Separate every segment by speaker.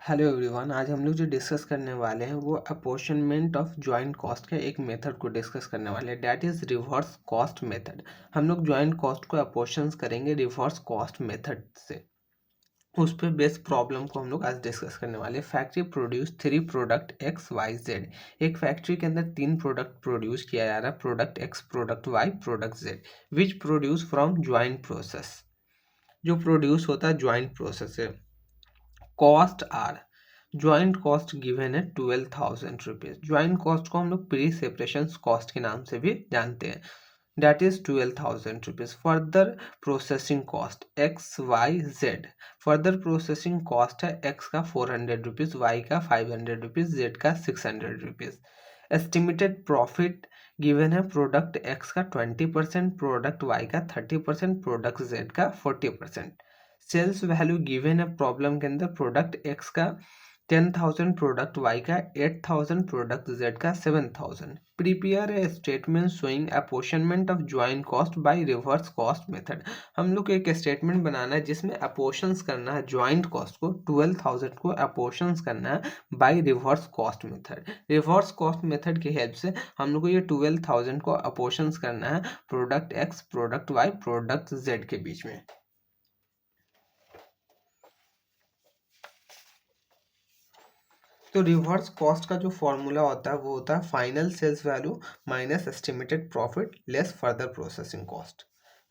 Speaker 1: Hello everyone. आज हम लोग जो डिस्कस करने वाले हैं वो अपॉर्शनमेंट ऑफ जॉइंट कॉस्ट के एक मेथड को डिस्कस करने वाले हैं, that is reverse cost method. हम लोग जॉइंट कॉस्ट को अपॉर्शंस करेंगे रिवर्स कॉस्ट मेथड से। उस पर बेस्ड प्रॉब्लम को हम लोग आज डिस्कस करने वाले हैं। Factory produce 3 product X Y Z. एक फैक्ट्री के अंदर 3 प्रोडक्ट प्रोड्यूस किया जा रहा है, product X, product Y, product Z, which produce from joint process. जो प्रोड्यूस होता है ज्वाइंट प्रोसेस से। Cost are, joint cost given है 12,000 रुपीज। ज्वाइंट कॉस्ट को हम लोग प्री सेपरेशन कॉस्ट के नाम से भी जानते हैं, that is 12,000 rupees. Further processing cost X Y Z. Further processing cost है एक्स का 400 रुपीज, वाई का 500 रुपीज, जेड का 600 रुपीज। एस्टिमेटेड प्रॉफिट गिवन है प्रोडक्ट एक्स का 20%, प्रोडक्ट वाई का 30%, प्रोडक्ट जेड का 40%। सेल्स वैल्यू गिवन है प्रॉब्लम के अंदर, प्रोडक्ट एक्स का 10,000, प्रोडक्ट वाई का 8,000, प्रोडक्ट जेड का 7,000। Prepare a statement showing apportionment of joint cost by reverse cost method. हम लोग को एक स्टेटमेंट बनाना है जिसमें अपॉर्शंस करना है ज्वाइंट कॉस्ट को, 12,000 को अपॉर्शंस करना है by reverse cost method. Reverse cost method की हेल्प से हम लोग को ये 12,000 को अपॉर्शंस करना है product X, product Y, product Z के बीच में। तो रिवर्स कॉस्ट का जो फॉर्मूला होता है वो होता है final sales value minus estimated profit less further processing cost.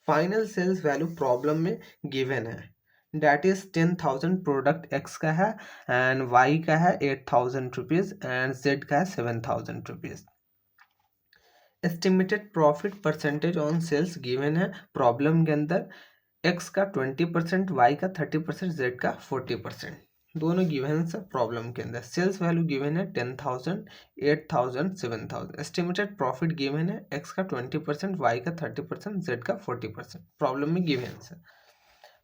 Speaker 1: Final sales value problem में गिवन है, डैट इज 10,000 प्रोडक्ट एक्स का है एंड वाई का है 8,000 रुपीज एंड जेड का है 7,000 rupees. Estimated profit percentage on sales given है problem के अंदर, एक्स का 20%, वाई का 30%, जेड का 40%। दोनों गिवन है प्रॉब्लम के अंदर। सेल्स वैल्यू गिवन है 10,000, 8,000, 7,000। एस्टिमेटेड प्रॉफिट गिवन है एक्स का 20%, वाई का 30%, जेड का 40%। प्रॉब्लम में गिवन है।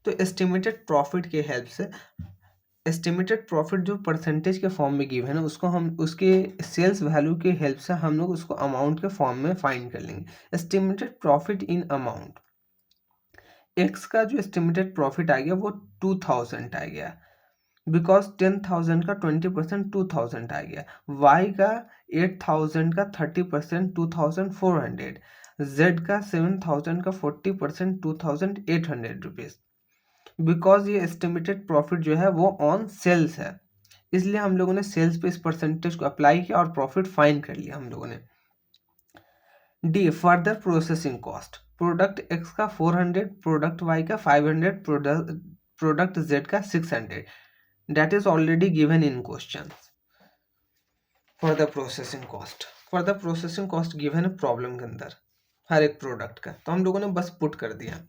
Speaker 1: तो एस्टिमेटेड प्रॉफिट के हेल्प से, एस्टिमेटेड प्रॉफिट जो परसेंटेज के फॉर्म में गिवन है उसको हम उसके सेल्स वैल्यू के हेल्प से हम लोग उसको अमाउंट के फॉर्म में फाइंड कर लेंगे। Estimated profit in amount, x का जो एस्टिमेटेड प्रॉफिट आ गया वो 2,000 आ गया, बिकॉज 10,000 का 20% 2,000 आ गया। वाई का 8,000 का 30% 2,400, जेड का 7,000 का 40% 2,800 रुपीज। बिकॉज ये एस्टिमेटेड प्रॉफिट जो है वो ऑन सेल्स है, इसलिए हम लोगों ने सेल्स पे इस परसेंटेज को अप्लाई किया और प्रॉफिट फाइंड कर लिया हम लोगों ने। D, further processing cost, product X का 400, प्रोडक्ट वाई का 500, प्रोडक्ट जेड का 600, that is already given in questions। for the processing cost, for the processing cost given है प्रॉब्लम के अंदर हर एक प्रोडक्ट का, तो हम लोगों ने बस पुट कर दिया।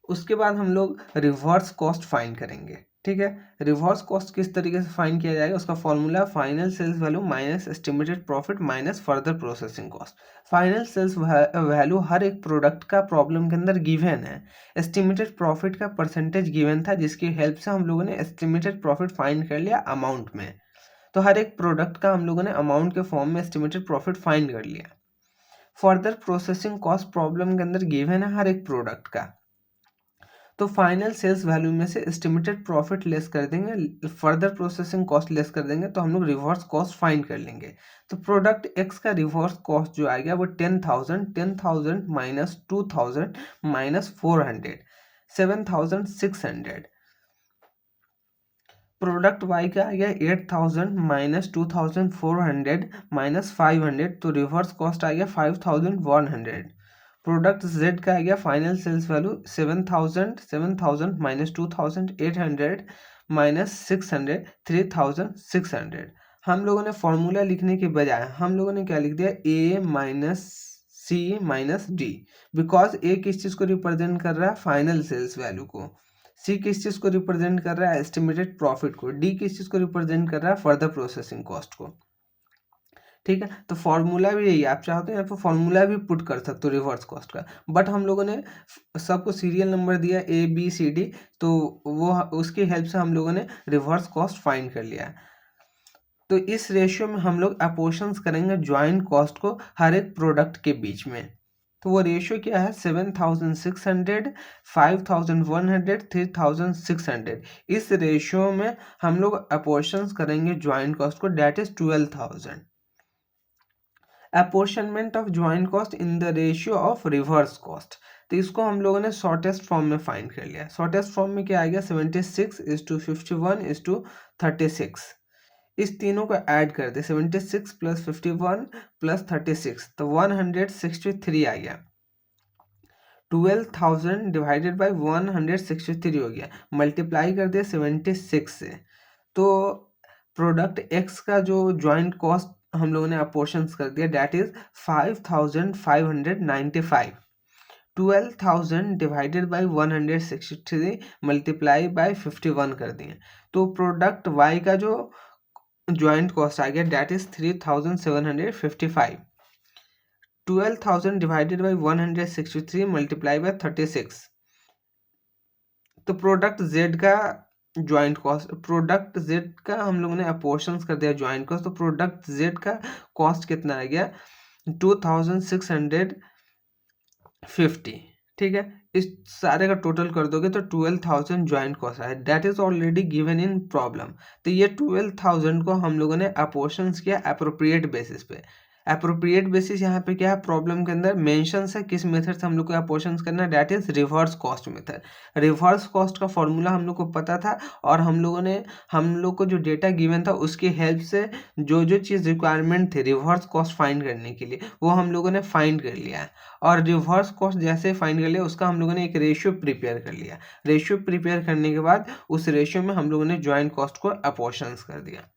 Speaker 1: उसके बाद हम लोग रिवर्स कॉस्ट फाइंड करेंगे, ठीक है। रिवर्स कॉस्ट किस तरीके से फाइंड किया जाएगा, उसका formula final sales value minus estimated profit minus further processing cost. Final sales value हर एक प्रोडक्ट का प्रॉब्लम के अंदर गिवन है। एस्टिमेटेड प्रॉफिट का परसेंटेज गिवन था जिसकी हेल्प से हम लोगों ने एस्टिमेटेड प्रॉफिट फाइंड कर लिया अमाउंट में। तो हर एक प्रोडक्ट का हम लोगों ने अमाउंट के फॉर्म में एस्टिमेटेड प्रॉफिट फाइंड कर लिया। फर्दर प्रोसेसिंग कॉस्ट प्रॉब्लम के अंदर गिवन है हर एक प्रोडक्ट का, तो फाइनल सेल्स वैल्यू में से एस्टिमेटेड प्रॉफिट लेस कर देंगे, फर्दर प्रोसेसिंग कॉस्ट लेस कर देंगे, तो हम लोग रिवर्स कॉस्ट फाइंड कर लेंगे। तो प्रोडक्ट एक्स का रिवर्स कॉस्ट जो आएगा वो 10,000, 10,000 माइनस 2,000 माइनस 400, 7,600। प्रोडक्ट वाई का आ गया 8,000 माइनस 2,400 माइनस 500, तो रिवर्स कॉस्ट आ गया 5,100। प्रोडक्ट जेड का आ गया final sales value 7,000, 7,000 minus 2,800 minus 600, 3,600। हम लोगों ने फॉर्मूला लिखने के बजाय हम लोगों ने क्या लिख दिया, A minus C minus D, because A किस चीज़ को रिप्रेजेंट कर रहा है, फाइनल सेल्स वैल्यू को, सी किस चीज़ को रिप्रेजेंट कर रहा है, एस्टिमेटेड प्रॉफिट को, डी किस चीज़ को रिप्रेजेंट कर रहा है, फर्दर प्रोसेसिंग कॉस्ट को, ठीक है। तो फॉर्मूला भी यही, आप चाहो तो यहाँ पर फॉर्मूला भी पुट कर सकते हो रिवर्स कॉस्ट का, बट हम लोगों ने सबको सीरियल नंबर दिया ए बी सी डी, तो वो उसकी हेल्प से हम लोगों ने रिवर्स कॉस्ट फाइंड कर लिया है। तो इस रेशियो में हम लोग अपोर्शंस करेंगे ज्वाइंट कॉस्ट को हर एक प्रोडक्ट के बीच में। तो वो रेशियो क्या है 7600, 5100, 3600। इस रेशियो में हम लोग अपोर्शंस करेंगे ज्वाइंट कॉस्ट को, that is 12000। Apportionment of joint cost in the ratio of reverse cost, तो इसको हम लोगों ने शॉर्टेस्ट फॉर्म में फाइंड कर लिया। शॉर्टेस्ट फॉर्म में क्या आएगा 76:51:36। इस तीनों को ऐड कर दे 76 + 51 + 36 तो 163 आ गया। 12,000 डिवाइडेड बाई 163 हो गया, मल्टीप्लाई कर दिया 76 से। तो प्रोडक्ट एक्स का जो ज्वाइंट कॉस्ट हम लोगों ने अपोर्शंस कर दिया, that is 5595। 12,000 divided by 163 multiply by 51 कर दिए, तो प्रोडक्ट वाई का जो ज्वाइंट कॉस्ट आ गया, that is 3755। 12,000 divided by 163 multiply by 36, तो प्रोडक्ट जेड का ज्वाइंट कॉस्ट, प्रोडक्ट जेड का हम लोगों ने अपोर्शंस कर दिया ज्वाइंट कॉस्ट, तो प्रोडक्ट जेड का कॉस्ट कितना आ गया 2650। ठीक है, इस सारे का टोटल कर दोगे तो 12,000 ज्वाइंट कॉस्ट है, that is already given in problem. तो ये 12,000 को हम लोगों ने अपोर्शंस किया अप्रोप्रिएट बेसिस पे। अप्रोप्रिएट बेसिस यहाँ पे क्या है, प्रॉब्लम के अंदर मेंशन है किस मेथड से हम लोग को अपोर्शंस करना है, that is reverse cost method. Reverse cost का फॉर्मूला हम लोग को पता था, और हम लोग को जो डेटा गिवन था उसकी हेल्प से जो जो चीज़ रिक्वायरमेंट थी रिवर्स कॉस्ट फाइंड करने के लिए, वो हम लोगों ने फाइंड कर लिया है। और रिवर्स कॉस्ट जैसे फाइंड कर लिया, उसका हम लोगों ने एक रेशियो प्रिपेयर कर लिया। रेशियो प्रिपेयर करने के बाद उस रेशियो में हम लोगों ने ज्वाइंट कॉस्ट को अपोर्शंस कर दिया।